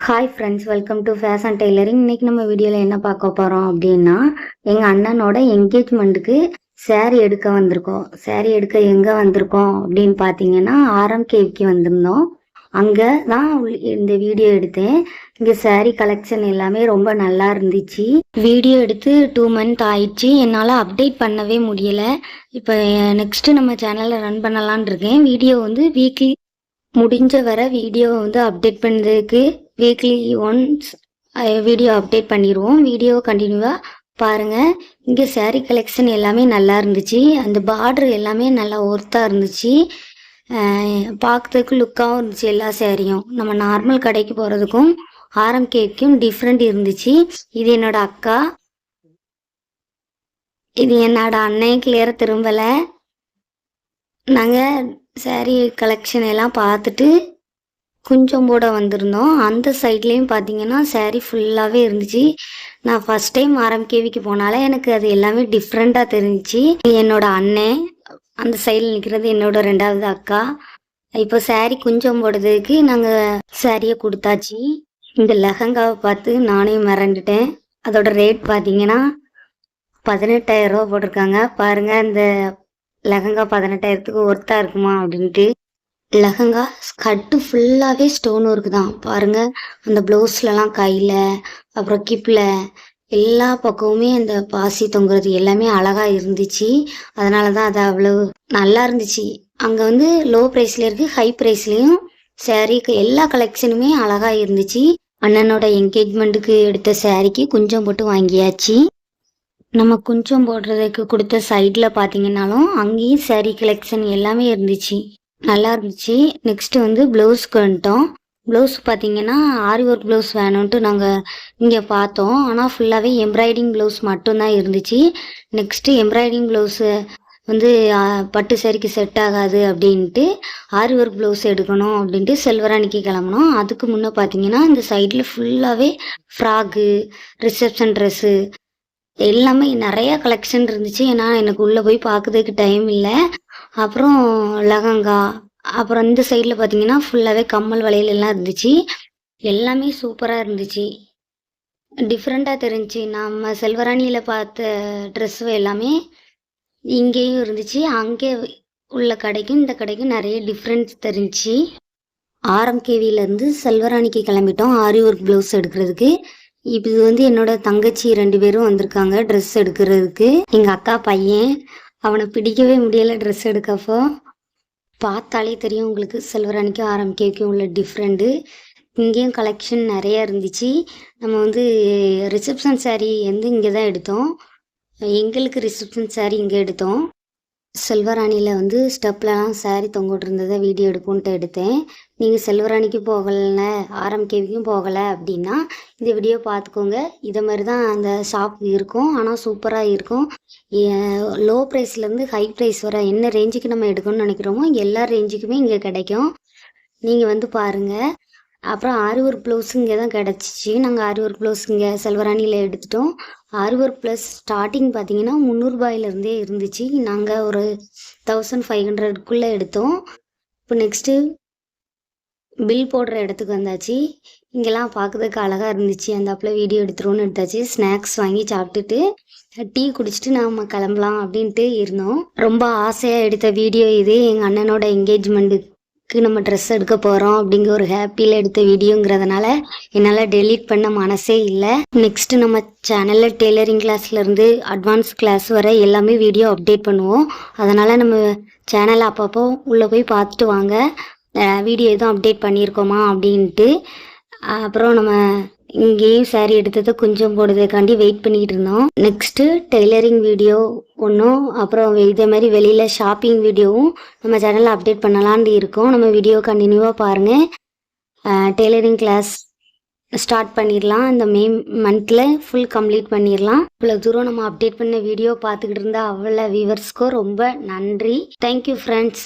Hi friends, welcome to fashion tailoring. இன்னைக்கு நம்ம வீடியோவில் என்ன பார்க்க போகிறோம் அப்படின்னா, எங்கள் அண்ணனோட என்கேஜ்மெண்ட்டுக்கு சேரீ எடுக்க வந்திருக்கோம். சேரீ எடுக்க எங்கே வந்திருக்கோம் அப்படின்னு பார்த்தீங்கன்னா, ஆர்எம்கேவிக்கு வந்திருந்தோம். அங்கே தான் இந்த வீடியோ எடுத்தேன். இங்கே சேரீ கலெக்ஷன் எல்லாமே ரொம்ப நல்லா இருந்துச்சு. வீடியோ எடுத்து 2 மந்த் ஆயிடுச்சு. என்னால் அப்டேட் பண்ணவே முடியலை. இப்போ நெக்ஸ்ட்டு நம்ம சேனலில் ரன் பண்ணலான் இருக்கேன். வீடியோ வந்து வீக்லி முடிஞ்ச வர வீடியோ வந்து அப்டேட் பண்ணுறதுக்கு வீக்லி ஒன்ஸ் வீடியோ அப்டேட் பண்ணிடுவோம். வீடியோ கண்டினியூவாக பாருங்கள். இங்கே சேரீ கலெக்ஷன் எல்லாமே நல்லா இருந்துச்சு. அந்த பார்டர் எல்லாமே நல்லா ஒர்த்தாக இருந்துச்சு. பார்க்குறதுக்கு லுக்காகவும் இருந்துச்சு. எல்லா சேரீயும் நம்ம நார்மல் கடைக்கு போகிறதுக்கும் ஆர்எம்கேக்கும் டிஃப்ரெண்ட் இருந்துச்சு. இது என்னோட அக்கா, இது என்னோட அண்ணன். கிளியராக திரும்பலை. நாங்கள் சேரீ கலெக்ஷன் எல்லாம் பார்த்துட்டு கொஞ்சம் போட வந்திருந்தோம். அந்த சைட்லேயும் பார்த்தீங்கன்னா சேரீ ஃபுல்லாகவே இருந்துச்சு. நான் ஃபஸ்ட் டைம் ஆர்எம்கேவிக்கு போனால எனக்கு அது எல்லாமே டிஃப்ரெண்ட்டாக தெரிஞ்சிச்சு. என்னோட அண்ணன், அந்த சைடில் நிற்கிறது என்னோட 2வது அக்கா. இப்போ சேரீ கொஞ்சம் போடுறதுக்கு நாங்கள் சேரீயை கொடுத்தாச்சு. இந்த லெஹங்காவை பார்த்து நானே மிரண்டுட்டேன். அதோட ரேட் பார்த்தீங்கன்னா 18,000 ரூபா போட்டிருக்காங்க. பாருங்கள், இந்த லெஹங்கா 18,000க்கு ஒர்த்தாக இருக்குமா அப்படின்ட்டு. லெஹங்கா ஸ்கர்ட்டு ஃபுல்லாகவே ஸ்டோன் ஒர்க்கு தான். பாருங்கள், அந்த ப்ளவுஸ்லலாம் கையில் அப்புறம் கிப்பில் எல்லா பக்கமுமே அந்த பாசி தொங்குறது எல்லாமே அழகாக இருந்துச்சு. அதனால தான் அது அவ்வளோ நல்லா இருந்துச்சு. அங்கே வந்து லோ ப்ரைஸில் இருக்குது, ஹை ப்ரைஸ்லேயும் சேரீக்கு எல்லா கலெக்ஷனுமே அழகாக இருந்துச்சு. அண்ணனோட என்கேஜ்மெண்ட்டுக்கு எடுத்த சேரீக்கு கொஞ்சம் போட்டு வாங்கியாச்சு. நம்ம கொஞ்சம் போடுறதுக்கு கொடுத்த சைடில் பார்த்தீங்கன்னாலும் அங்கேயும் சேரீ கலெக்ஷன் எல்லாமே இருந்துச்சு. நல்லா இருந்துச்சு. நெக்ஸ்ட்டு வந்து ப்ளவுஸ்க்கு வந்துட்டோம். ப்ளவுஸ் பார்த்தீங்கன்னா ஆரி ஒர்க் ப்ளவுஸ் வேணும்ன்ட்டு நாங்கள் இங்கே பார்த்தோம். ஆனால் ஃபுல்லாகவே எம்ப்ராய்டிங் ப்ளவுஸ் மட்டும்தான் இருந்துச்சு. நெக்ஸ்ட்டு எம்ப்ராய்டிங் ப்ளவுஸு வந்து பட்டு சேரீக்கு செட் ஆகாது அப்படின்ட்டு ஆரி ஒர்க் ப்ளவுஸ் எடுக்கணும் அப்படின்ட்டு செல்வராணிக்கு கிளம்புனோம். அதுக்கு முன்னே பார்த்தீங்கன்னா இந்த சைடில் ஃபுல்லாகவே ஃப்ராக்கு, ரிசப்ஷன் ட்ரெஸ்ஸு எல்லாமே நிறையா கலெக்ஷன் இருந்துச்சு. ஏன்னா எனக்கு உள்ளே போய் பார்க்குறதுக்கு டைம் இல்லை. அப்புறம் லெஹங்கா, அப்புறம் இந்த சைடில் பார்த்தீங்கன்னா ஃபுல்லாகவே கம்மல் வளையல் எல்லாம் இருந்துச்சு. எல்லாமே சூப்பராக இருந்துச்சு, டிஃப்ரெண்ட்டாக தெரிஞ்சிச்சு. நம்ம செல்வராணியில் பார்த்த ட்ரெஸ்ஸு எல்லாமே இங்கேயும் இருந்துச்சு. அங்கே உள்ள கடைக்கும் இந்த கடைக்கும் நிறைய டிஃப்ரென்ஸ் தெரிஞ்சிச்சு. ஆர்எம்கேவிலேருந்து செல்வராணிக்கு கிளம்பிட்டோம் ஆரி ஒர்க் ப்ளவுஸ் எடுக்கிறதுக்கு. இது வந்து என்னோட தங்கச்சி 2 பேரும் வந்திருக்காங்க ட்ரெஸ் எடுக்கிறதுக்கு. எங்கள் அக்கா பையன், அவனை பிடிக்கவே முடியலை ட்ரெஸ் எடுக்கப்போ. பார்த்தாலே தெரியும் உங்களுக்கு செல்வராணிக்கும் ஆர்எம்கேக்கும் உள்ள டிஃப்ரெண்ட்டு. இங்கேயும் கலெக்ஷன் நிறையா இருந்துச்சு. நம்ம வந்து ரிசப்ஷன் சாரீ வந்து இங்கே தான் எடுத்தோம். எங்களுக்கு ரிசப்ஷன் சாரீ இங்கே எடுத்தோம். செல்வராணியில் வந்து ஸ்டெப்லலாம் சாரீ தொங்கிட்டு இருந்ததை வீடியோ எடுப்போன்ட்டு எடுத்தேன். நீங்கள் செல்வராணிக்கு போகலை, ஆர்எம்கேவிக்கும் போகலை அப்படின்னா இந்த வீடியோ பார்த்துக்கோங்க. இதை மாதிரி தான் அந்த ஷாப் இருக்கும். ஆனால் சூப்பராக இருக்கும். லோ ப்ரைஸ்லேருந்து ஹை ப்ரைஸ் வர என்ன ரேஞ்சுக்கு நம்ம எடுக்கணும்னு நினைக்கிறோமோ எல்லா ரேஞ்சுக்குமே இங்கே கிடைக்கும். நீங்கள் வந்து பாருங்கள். அப்புறம் ஆரி ஒர்க் ப்ளவுஸ் இங்கே தான் கிடச்சிச்சு. நாங்கள் ஆரி ஒர்க் ப்ளவுஸ் இங்கே செல்வராணியில் எடுத்துட்டோம். ஆரி ஒர்க் ப்ளஸ் ஸ்டார்டிங் பார்த்தீங்கன்னா 300 ரூபாயிலேருந்தே இருந்துச்சு. நாங்கள் ஒரு 1500க்குள்ளே எடுத்தோம். இப்போ நெக்ஸ்ட்டு பில் போடுற இடத்துக்கு வந்தாச்சு. இங்கெல்லாம் பார்க்குறதுக்கு அழகாக இருந்துச்சு. அந்த அப்போல வீடியோ எடுத்துருவோன்னு எடுத்தாச்சு. ஸ்நாக்ஸ் வாங்கி சாப்பிட்டுட்டு டீ குடிச்சிட்டு நாம் கிளம்பலாம் அப்படின்ட்டு இருந்தோம். ரொம்ப ஆசையாக எடுத்த வீடியோ இது. எங்கள் அண்ணனோட என்கேஜ்மெண்ட்டுக்கு நம்ம ட்ரெஸ் எடுக்க போகிறோம் அப்படிங்கிற ஒரு ஹாப்பியில் எடுத்த வீடியோங்கிறதுனால என்னால் டெலீட் பண்ண மனசே இல்லை. நெக்ஸ்ட்டு நம்ம சேனலில் டெய்லரிங் கிளாஸ்லேருந்து அட்வான்ஸ் கிளாஸ் வர எல்லாமே வீடியோ அப்டேட் பண்ணுவோம். அதனால் நம்ம சேனலை அப்பப்போ உள்ளே போய் பார்த்துட்டு வாங்க, வீடியோ எதுவும் அப்டேட் பண்ணியிருக்கோமா அப்படின்ட்டு. அப்புறம் நம்ம இங்கேயும் சாரீ எடுத்ததை கொஞ்சம் போடுறதுக்காண்டி வெயிட் பண்ணிகிட்டு இருந்தோம். நெக்ஸ்ட்டு டெய்லரிங் வீடியோ ஒன்றும், அப்புறம் இதே மாதிரி வெளியில் ஷாப்பிங் வீடியோவும் நம்ம சேனலில் அப்டேட் பண்ணலான்னு இருக்கோம். நம்ம வீடியோ கண்டினியூவாக பாருங்கள். டெய்லரிங் கிளாஸ் ஸ்டார்ட் பண்ணிடலாம். இந்த மே மந்தில் ஃபுல் கம்ப்ளீட் பண்ணிடலாம். இவ்வளோ தூரம் நம்ம அப்டேட் பண்ண வீடியோ பார்த்துக்கிட்டு இருந்தால் அவ்வளோ வியூவர்ஸ்க்கும் ரொம்ப நன்றி. Thank you friends.